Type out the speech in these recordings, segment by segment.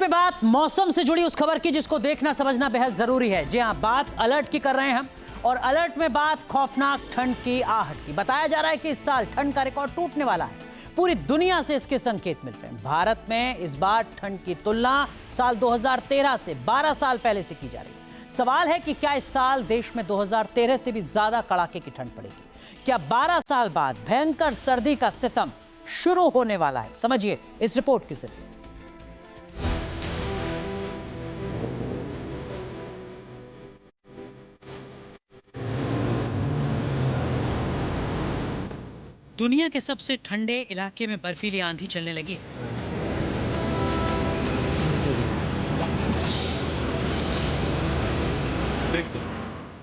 पे बात मौसम से जुड़ी उस खबर की जिसको देखना समझना बेहद जरूरी है। जी हां, बात अलर्ट की कर रहे हैं हम, और अलर्ट में बात खौफनाक ठंड की आहट की। बताया जा रहा है कि इस साल ठंड का रिकॉर्ड टूटने वाला है। पूरी दुनिया से इसके संकेत मिल रहे हैं। भारत में इस बार ठंड की तुलना साल 2013 से 12 साल पहले से की जा रही है। सवाल है कि क्या इस साल देश में 2013 से भी ज्यादा कड़ाके की ठंड पड़ेगी? क्या 12 साल बाद भयंकर सर्दी का सितम शुरू होने वाला है? समझिए इस रिपोर्ट के जरिए। दुनिया के सबसे ठंडे इलाके में बर्फीली आंधी चलने लगी है।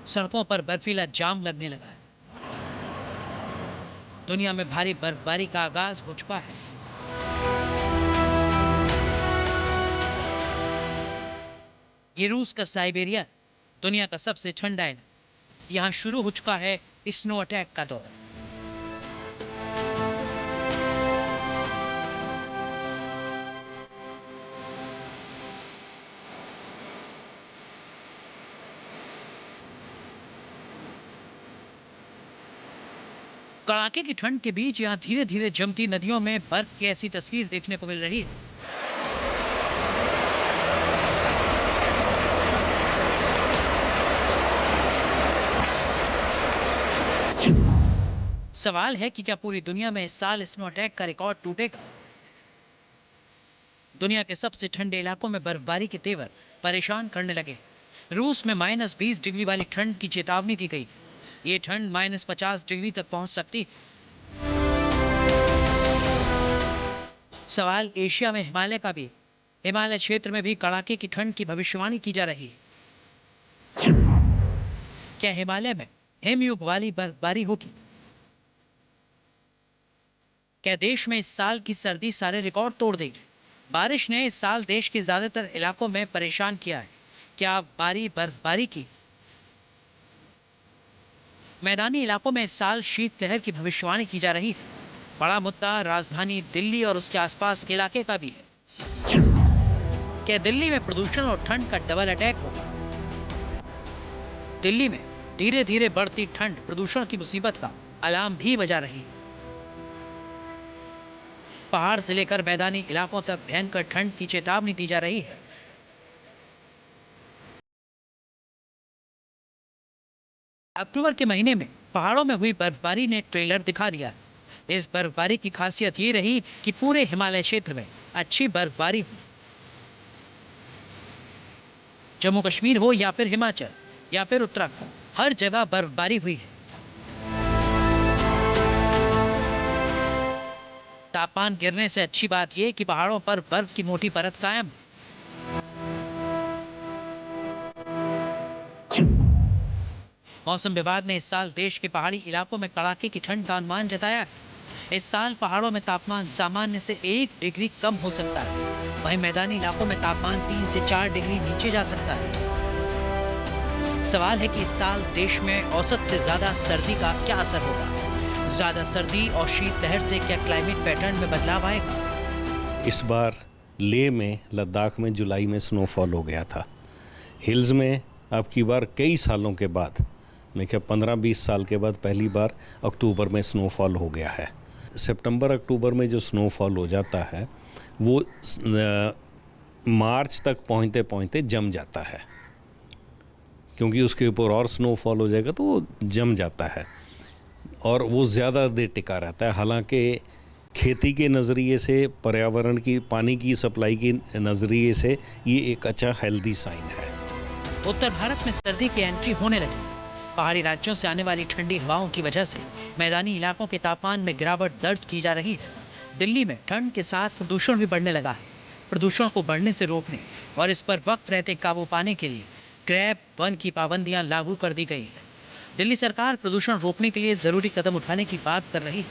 सड़कों पर बर्फीला जाम लगने लगा है। दुनिया में भारी बर्फबारी का आगाज हो चुका है। ये रूस का साइबेरिया, दुनिया का सबसे ठंडा इलाका। यहां शुरू हो चुका है स्नो अटैक का दौर। कड़ाके की ठंड के बीच यहां धीरे धीरे जमती नदियों में बर्फ की ऐसी तस्वीर देखने को मिल रही है। सवाल है कि क्या पूरी दुनिया में इस साल स्नो अटैक का रिकॉर्ड टूटेगा? दुनिया के सबसे ठंडे इलाकों में बर्फबारी के तेवर परेशान करने लगे। रूस में -20 डिग्री वाली ठंड की चेतावनी दी गई। ये ठंड -50 डिग्री तक पहुंच सकती। सवाल एशिया में हिमालय का भी। हिमालय क्षेत्र में भी कड़ाके की ठंड की भविष्यवाणी की जा रही है। क्या हिमालय में हिमयुग वाली बर्फबारी होगी? क्या देश में इस साल की सर्दी सारे रिकॉर्ड तोड़ देगी? बारिश ने इस साल देश के ज्यादातर इलाकों में परेशान किया है। क्या भारी बर्फबारी की? मैदानी इलाकों में इस साल शीतलहर की भविष्यवाणी की जा रही है। बड़ा मुद्दा राजधानी दिल्ली और उसके आसपास के इलाके का भी है। क्या दिल्ली में प्रदूषण और ठंड का डबल अटैक होगा? दिल्ली में धीरे धीरे बढ़ती ठंड प्रदूषण की मुसीबत का अलार्म भी बजा रही है। पहाड़ से लेकर मैदानी इलाकों तक भयंकर ठंड की चेतावनी दी जा रही है। अक्टूबर के महीने में पहाड़ों में हुई बर्फबारी ने ट्रेलर दिखा दिया। इस बर्फबारी की खासियत ये रही कि पूरे हिमालय क्षेत्र में अच्छी बर्फबारी हुई। जम्मू कश्मीर हो या फिर हिमाचल या फिर उत्तराखंड, हर जगह बर्फबारी हुई है। तापमान गिरने से अच्छी बात यह कि पहाड़ों पर बर्फ की मोटी परत कायम है। मौसम विभाग ने इस साल देश के पहाड़ी इलाकों में कड़ाके की ठंड का अनुमान जताया है। इस साल पहाड़ों में तापमान सामान्य से 1 डिग्री कम हो सकता है। वहीं मैदानी इलाकों में तापमान 3 से 4 डिग्री नीचे जा सकता है। सवाल है कि इस साल देश में औसत से ज्यादा सर्दी का क्या असर होगा? ज्यादा सर्दी और शीतलहर से क्या क्लाइमेट पैटर्न में बदलाव आएगा? इस बार लेह में, लद्दाख में जुलाई में स्नोफॉल हो गया था। हिल्स में अब की बार कई सालों के बाद, मैं क्या 15-20 साल के बाद पहली बार अक्टूबर में स्नोफॉल हो गया है। सितंबर अक्टूबर में जो स्नोफॉल हो जाता है वो मार्च तक पहुँचते पहुँचते जम जाता है, क्योंकि उसके ऊपर और स्नोफॉल हो जाएगा तो वो जम जाता है और वो ज़्यादा देर टिका रहता है। हालांकि खेती के नज़रिए से, पर्यावरण की, पानी की सप्लाई के नज़रिए से ये एक अच्छा हेल्दी साइन है। उत्तर भारत में सर्दी की एंट्री होने लगी। पहाड़ी राज्यों से आने वाली ठंडी हवाओं की वजह से मैदानी इलाकों के तापमान में गिरावट दर्ज की जा रही है। दिल्ली में ठंड के साथ प्रदूषण भी बढ़ने लगा है। प्रदूषण को बढ़ने से रोकने और इस पर वक्त रहते काबू पाने के लिए क्रैप वन की पाबंदियां लागू कर दी गई है। दिल्ली सरकार प्रदूषण रोकने के लिए जरूरी कदम उठाने की बात कर रही है।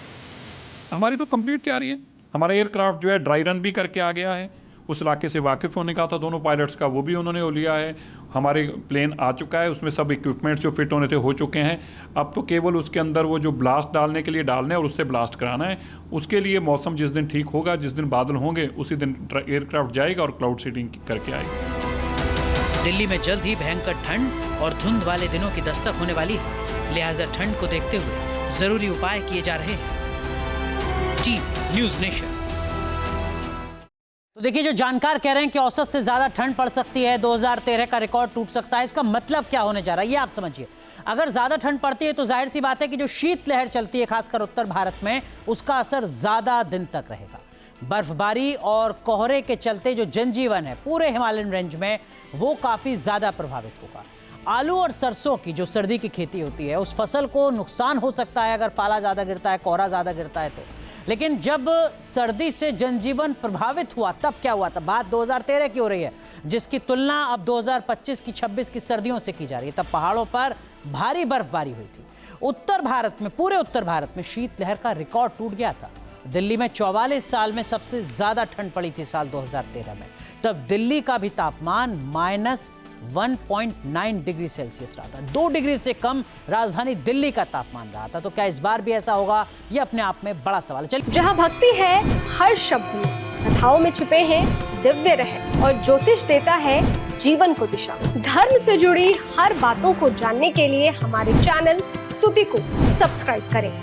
हमारी तो कंप्लीट तैयारी है। हमारा एयरक्राफ्ट जो है ड्राई रन भी करके आ गया है उस इलाके से वाकिफ़ होने का था दोनों पायलट्स का, वो भी उन्होंने लिया है। हमारे प्लेन आ चुका है, उसमें सब इक्विपमेंट्स जो फिट होने थे हो चुके हैं। अब तो केवल उसके अंदर वो जो ब्लास्ट डालने के लिए डालना है और उससे ब्लास्ट कराना है। उसके लिए मौसम जिस दिन ठीक होगा, जिस दिन बादल होंगे, उसी दिन एयरक्राफ्ट जाएगा और क्लाउड सीडिंग करके आएगा। दिल्ली में जल्द ही भयंकर ठंड और धुंध वाले दिनों की दस्तक होने वाली है, लिहाजा ठंड को देखते हुए जरूरी उपाय किए जा रहे हैं। Team news nation. तो देखिए, जो जानकार कह रहे हैं कि औसत से ज्यादा ठंड पड़ सकती है, 2013 का रिकॉर्ड टूट सकता है, इसका मतलब क्या होने जा रहा है ये आप समझिए। अगर ज्यादा ठंड पड़ती है तो जाहिर सी बात है कि जो शीतलहर चलती है खासकर उत्तर भारत में, उसका असर ज्यादा दिन तक रहेगा। बर्फबारी और कोहरे के चलते जो जनजीवन है पूरे हिमालयन रेंज में, वो काफी ज्यादा प्रभावित होगा। आलू और सरसों की जो सर्दी की खेती होती है, उस फसल को नुकसान हो सकता है अगर पाला ज्यादा गिरता है, कोहरा ज्यादा गिरता है तो। लेकिन जब सर्दी से जनजीवन प्रभावित हुआ तब क्या हुआ था? बात 2013 की हो रही है, जिसकी तुलना अब 2025 की 26 की सर्दियों से की जा रही है। तब पहाड़ों पर भारी बर्फबारी हुई थी। उत्तर भारत में, पूरे उत्तर भारत में शीतलहर का रिकॉर्ड टूट गया था। दिल्ली में 44 साल में सबसे ज्यादा ठंड पड़ी थी साल 2013 में। तब दिल्ली का भी तापमान -1.9 डिग्री सेल्सियस रहा था। 2 डिग्री से कम राजधानी दिल्ली का तापमान रहा था। तो क्या इस बार भी ऐसा होगा? यह अपने आप में बड़ा सवाल है। चलिए, जहां भक्ति है हर शब्द में, कथाओं में छिपे हैं दिव्य रहस्य और ज्योतिष देता है जीवन को दिशा। धर्म से जुड़ी हर बातों को जानने के लिए हमारे चैनल स्तुति को सब्सक्राइब करें।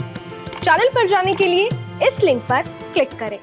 चैनल पर जाने के लिए इस लिंक पर क्लिक करें।